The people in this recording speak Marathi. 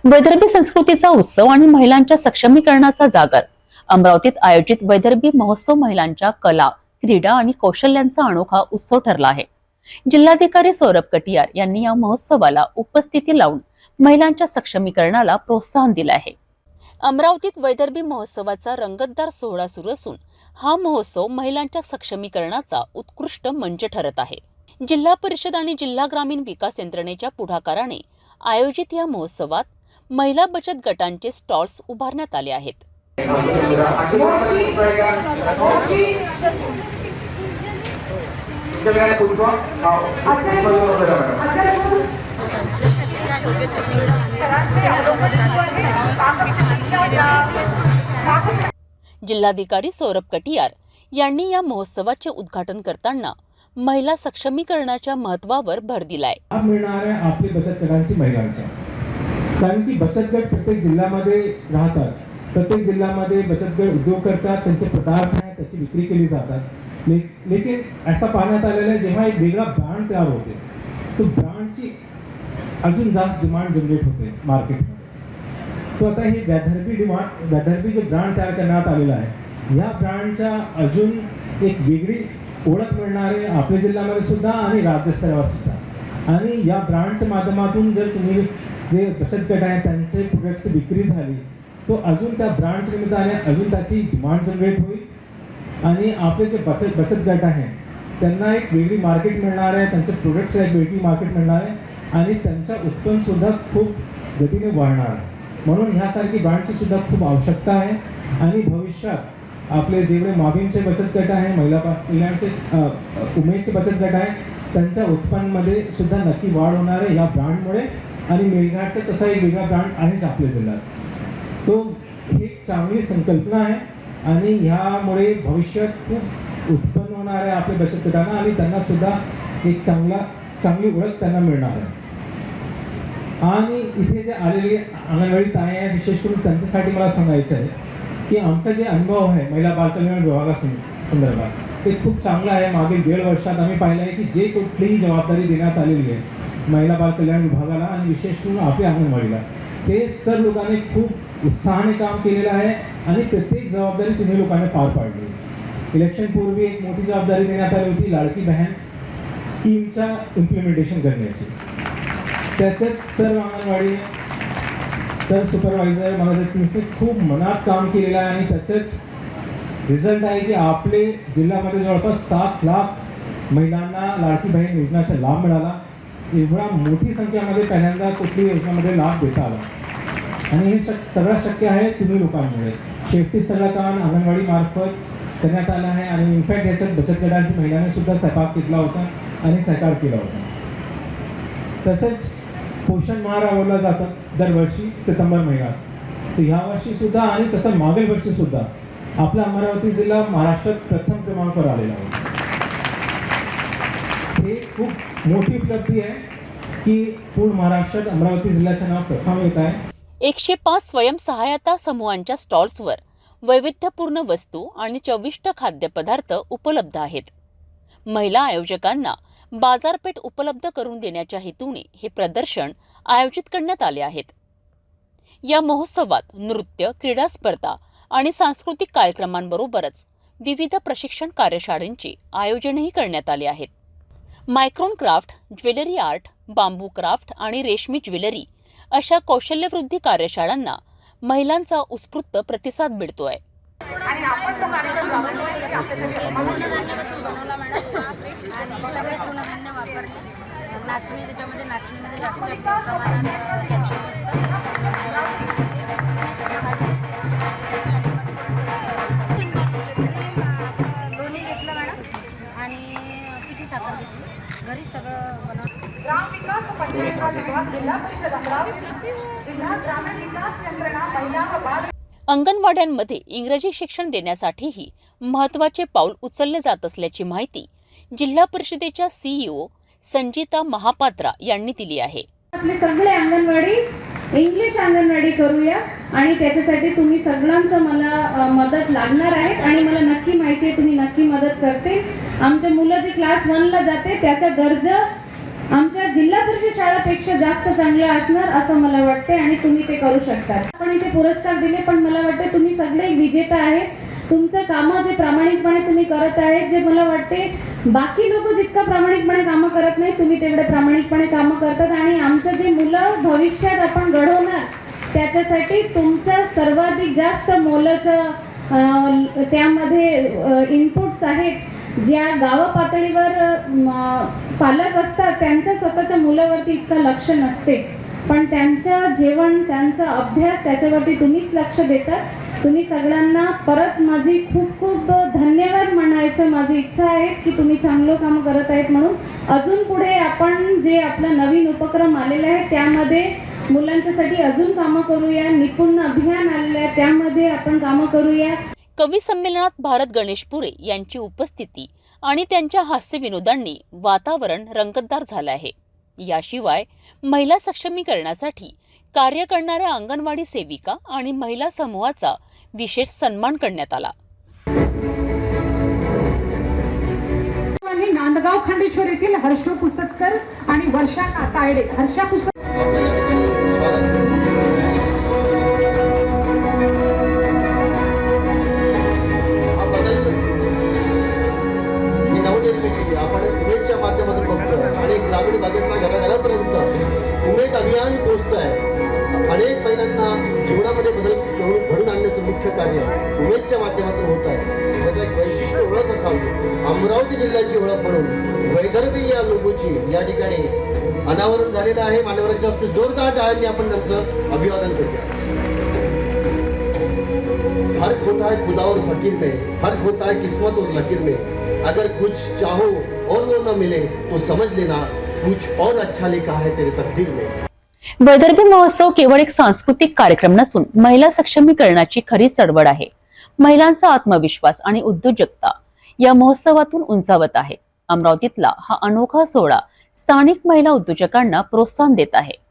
वैदर्भी संस्कृतीचा उत्सव आणि महिलांच्या सक्षमीकरणाचा जागर. अमरावतीत आयोजित वैदर्भी महोत्सव महिलांच्या कला, क्रीडा आणि कौशल्यांचा अनोखा उत्सव ठरला आहे. जिल्हाधिकारी सौरभ कटियार यांनी या महोत्सवाला उपस्थिती लावून महिलांच्या सक्षमीकरणाला प्रोत्साहन दिले आहे. अमरावतीत वैदर्भी महोत्सवाचा रंगतदार सोहळा सुरू असून हा महोत्सव महिलांच्या सक्षमीकरणाचा उत्कृष्ट मंच ठरत आहे. जिल्हा परिषद आणि जिल्हा ग्रामीण विकास यंत्रणेच्या पुढाकाराने आयोजित या महोत्सवात महिला बचत गटांचे स्टॉल्स उभारण्यात आले आहेत. जिल्हाधिकारी सौरभ कटियार यांनी या महोत्सवाचे उद्घाटन करताना महिला सक्षमीकरणाच्या महत्त्वावर भर दिलाय. आपली बचत गटांची महिलांच्या, कारण की बचत गट प्रत्येक जिल्ह्यामध्ये राहतात, प्रत्येक जिल्ह्यामध्ये बचत गट उद्योग करतात, त्यांचे पदार्थ आहेत, त्याची विक्री केली जातात. लेकिन असं पाहण्यात आलेलं आहे, जेव्हा एक वेगळा ब्रँड तयार होते तो ब्रँडची अजून जास्त डिमांड जनरेट होते मार्केटमध्ये. तो आता हे वैदर्भी जे ब्रँड तयार करण्यात आलेला आहे, या ब्रँडच्या अजून एक वेगळी ओळख मिळणार आहे आपल्या जिल्ह्यामध्ये सुद्धा आणि राज्यस्तरावर सुद्धा. आणि या ब्रँडच्या माध्यमातून जर तुम्ही जे बचत गट आहे त्यांचे प्रोडक्टची विक्री झाली तो अजून त्या ब्रँड्स निमित्ताने अजून त्याची डिमांड जनरेट होईल आणि आपले जे बचत गट आहे त्यांना एक वेगळी मार्केट मिळणार आहे, त्यांचे प्रोडक्ट्सला एक वेगळी मार्केट मिळणार आहे आणि त्यांचं उत्पन्न सुद्धा खूप गतीने वाढणार आहे. म्हणून ह्यासारखी ब्रँडची सुद्धा खूप आवश्यकता आहे. आणि भविष्यात आपले जेवढे मावींचे बचत गट आहे, महिला कल्याणचे उमेदचे बचत गट आहे, त्यांच्या उत्पन्नामध्ये सुद्धा नक्की वाढ होणार आहे या ब्रँडमुळे. आणि मेळघाटचा तसा एक वेगळा ब्रँड आहेच आपल्या जिल्ह्यात. तो ही चांगली संकल्पना आहे आणि ह्यामुळे भविष्यात खूप उत्पन्न होणार आहे आपल्या बचत गटांना आणि त्यांना सुद्धा एक चांगली ओळख त्यांना मिळणार आहे. आणि इथे जे आलेली अंगणवाडी ताई आहे, विशेष करून त्यांच्यासाठी मला सांगायचं आहे की आमचा जे अनुभव आहे महिला बालकल्याण विभागासंदर्भात ते खूप चांगला आहे. मागील 1.5 वर्षात आम्ही पाहिलं आहे की जे कुठलीही जबाबदारी देण्यात आलेली आहे महिला बालकल्याण विभागाला आणि विशेष करून आपल्या अंगणवाडीला, ते सर्व लोकांनी खूप उत्साहाने काम केलेलं आहे आणि प्रत्येक जबाबदारी तुम्ही लोकांनी पार पाडली. इलेक्शन पूर्वी एक मोठी जबाबदारी देण्यात आली होती लाडकी बहन स्कीमच्या इम्प्लिमेंटेशन करण्याची. त्याच्यात सर्व अंगणवाडी सर्व सुपरवायझर मदतनीसने खूप मनात काम केलेलं आहे आणि त्याच्यात रिझल्ट आहे की आपले जिल्ह्यामध्ये जवळपास 7 लाख महिलांना लाडकी बहीण योजनेचा लाभ मिळाला. एवढा मोठी संख्यामध्ये पहिल्यांदा कुठली योजनेमध्ये लाभ देता आला आणि हे सगळं शक्य आहे तुम्ही लोकांमुळे. शेवटी सगळं काम अंगणवाडी मार्फत करण्यात आलं आहे आणि इनफॅक्ट याच्यात बचत गटांची महिलांनी सुद्धा सहभाग घेतला होता आणि सहकार केला होता. तसेच पोषण माह राबवला जातं दरवर्षी सप्टेंबर महिन्यात. तर ह्या वर्षी सुद्धा आणि तसं मागील वर्षी सुद्धा आपला अमरावती जिल्हा महाराष्ट्रात प्रथम क्रमांकावर आलेला आहे. हे खूप मोठी उपलब्धी आहे की पूर्ण महाराष्ट्रात अमरावती जिल्ह्याचं नाव प्रथम येत आहे. 105 स्वयंसहायता समूहांच्या स्टॉल्सवर वैविध्यपूर्ण वस्तू आणि चविष्ट खाद्यपदार्थ उपलब्ध आहेत. महिला आयोजकांना बाजारपेठ उपलब्ध करून देण्याच्या हेतूने हे प्रदर्शन आयोजित करण्यात आले आहेत. या महोत्सवात नृत्य, क्रीडा स्पर्धा आणि सांस्कृतिक कार्यक्रमांबरोबरच विविध प्रशिक्षण कार्यशाळांचे आयोजनही करण्यात आले आहेत. मायक्रोन क्राफ्ट, ज्वेलरी आर्ट, बांबू क्राफ्ट आणि रेशमी ज्वेलरी अशा कौशल्यवृद्धी कार्यशाळांना महिलांचा उत्स्फूर्त प्रतिसाद मिळतोय. आणि आपण तो कार्यक्रम राबवला आपल्यासाठी बनवला मॅडम आणि सगळे तृणधान्य वापरले. नाचणी, त्याच्यामध्ये नाचणीमध्ये जास्त प्रमाणात कॅल्शियम असतं. लोणी घेतलं मॅडम आणि पिठी साखर घेतली. घरी सगळं बनवलं. ग्राम विकास पंचायत जिल्हा परिषद अमरावती, जिल्हा ग्रामीण विकास यंत्रणा महिला व बाल. अंगणवाड्यांमध्ये इंग्रजी शिक्षण देण्यासाठीही महत्त्वाचे पाऊल उचलले जात असल्याची माहिती जिल्हा परिषदेच्या सीईओ संजिता महापात्रा यांनी दिली आहे. आपले सगळे अंगणवाडी इंग्लिश अंगणवाडी करूया आणि त्याच्यासाठी तुम्ही सगळ्यांचं मला मदत लागणार आहे आणि मला नक्की माहिती आहे तुम्ही नक्की मदत करते. आमचे मुलं जे क्लास 1 ला जाते त्याचा दर्जा आमच्या जिल्हा परिषद शाळेपेक्षा जास्त चांगलं असणार असं मला वाटते आणि तुम्ही ते करू शकता. आपण इथे पुरस्कार दिले, पण मला वाटते तुम्ही सगळे विजेता आहेत. तुमचं कामं जे प्रामाणिकपणे तुम्ही करत आहेत, जे मला वाटते बाकी लोक जितकं प्रामाणिकपणे कामं करत नाही, तुम्ही तेवढे प्रामाणिकपणे कामं करतात. आणि आमचं जे मुलं भविष्यात आपण घडवणार त्याच्यासाठी तुमचं सर्वाधिक जास्त मोलाचं त्यामध्ये इनपुट्स आहेत. ज्या गाव पातळीवर पालक असतात त्यांच्या स्वतःच्या मुलावरती इतकं लक्ष नसते, पण त्यांचं जेवण, त्यांचा अभ्यास त्याच्यावरती तुम्हीच लक्ष देतात. तुम्ही सगळ्यांना परत माझी खूप खूप धन्यवाद म्हणायचं माझी इच्छा आहे की तुम्ही चांगलं काम करत आहेत म्हणून. अजून पुढे आपण जे आपला नवीन उपक्रम आलेला आहे त्यामध्ये मुलांच्यासाठी अजून कामं करूया. निपुण अभियान आलेलं आहे त्यामध्ये आपण कामं करूया. कवी संमेलनात भारत गणेशपुरे यांची उपस्थिती आणि त्यांच्या हास्य विनोदांनी वातावरण रंगतदार झालं आहे. याशिवाय महिला सक्षमीकरणासाठी कार्य करणाऱ्या अंगणवाडी सेविका आणि महिला समूहाचा विशेष सन्मान करण्यात आला. नांदगाव खंडेश्वर येथील हर्ष पुसतकर आणि वर्षा तायडे. हर्षा आपण उमेदच्या माध्यमातून बघतोय आणि ग्रामीण भागातल्या घराघरापर्यंत उमेद अभियान पोहोचतंय. अनेक महिलांना जीवनामध्ये बदल घडून आणण्याचं मुख्य कार्य उमेदच्या माध्यमातून होत आहे. त्याचं एक वैशिष्ट्य ओळख असावी. अमरावती जिल्ह्याची ओळख म्हणून वैदर्भी या लोगोची या ठिकाणी अनावरण झालेलं आहे. मान्यवरांच्या हस्ते जोरदार टाळ्यांनी आपण त्यांचं अभिवादन करूया. फर्क होता है खुदा और फकीर में, फर्क होता है किस्मत और लकीर में. अगर कुछ चाहो और वो न मिले तो समझ लेना कुछ और अच्छा लिखा है तेरे तकदीर में. वैदर्भी महोत्सव केवळ एक सांस्कृतिक कार्यक्रम नसून महिला सक्षमीकरणाची खरी चळवळ आहे. महिलांचा आत्मविश्वास आणि उद्योजकता या महोत्सवातून उंचावत आहे. अमरावतीतला हा अनोखा सोहळा स्थानिक महिला उद्योजकांना प्रोत्साहन देत आहे.